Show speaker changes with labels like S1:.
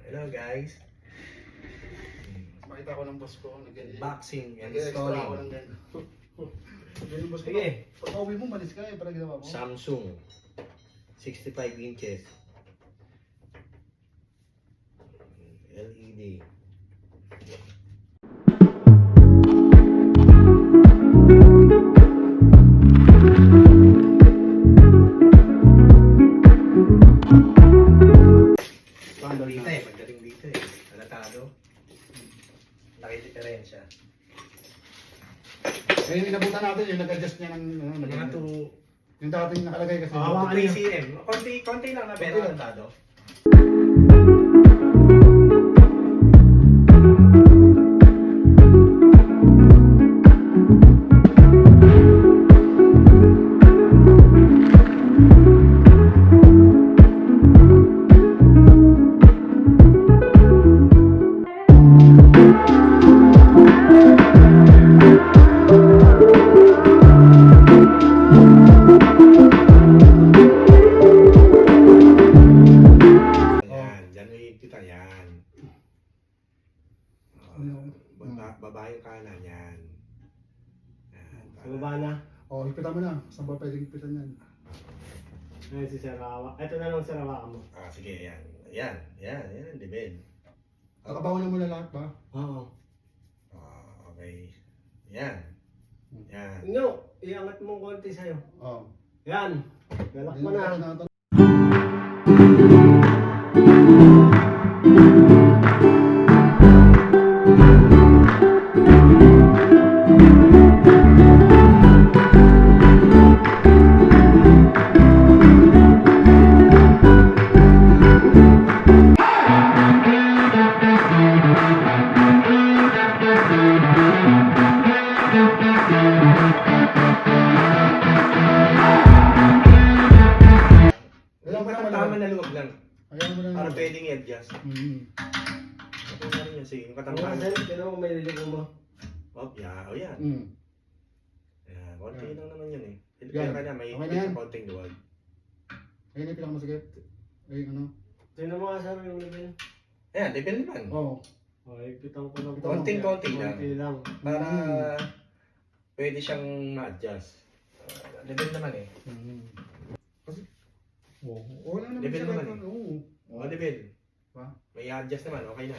S1: Hello guys.
S2: Makita ko ng boss ko.
S1: Boxing and
S2: Nag-extra ako
S1: installing
S2: ng gano'n. Ganun boss ko.
S1: Sige.
S2: Pag uwi mo, malis ka eh. Parang ginawa mo.
S1: Samsung 65 inches LED. Paano dito eh, pagdating dito eh, halatado. Laki diferensya.
S2: Eh, yung inabutan natin, yung nag-adjust niya ng...
S1: Mga 2
S2: Yung dating nakalagay kasi.
S1: Hawakan 3 cm. Konti lang na pero halatado. Baba yung kanan yan.
S3: Baba na.
S2: Oh, hipitan mo na. Saan ba pwedeng hipitan yan?
S3: Ayan si Sarawa. Ito na lang Sarawa mo.
S1: Sige, yan. Yan, dibid.
S2: Kakabawan mo na lahat ba?
S3: Oo.
S1: Okay. Yan.
S3: No, iangat mo konti sa'yo.
S2: Oo.
S3: Yan. Galak mo na.
S1: Tama na luwag lang.
S2: Ayaw mo na.
S1: Para pwedeng i-adjust. Okay na rin yan. Sige, yung
S3: Ang
S1: katangkahan.
S3: mga sa'yo, mo may lilig mo.
S1: Yan. Yan, konti lang naman yun eh.
S2: Yan.
S1: Pero kanya, may
S2: Okay na yan.
S1: konting luwag.
S2: Ayun yung pinakamasakit. Ayun ano.
S3: Sino mo nga sa'yo yung lilig?
S1: Ayan, depende man.
S2: Oo.
S3: Okay, pitang ko lang.
S1: Konting-konti lang.
S3: Konti lang.
S1: Para pwede siyang ma-adjust. Depende naman eh.
S2: Kasi, oo lang naman.
S1: Depende naman eh.
S2: Oo.
S1: Depende.
S2: Ba?
S1: May adjust naman, okay na.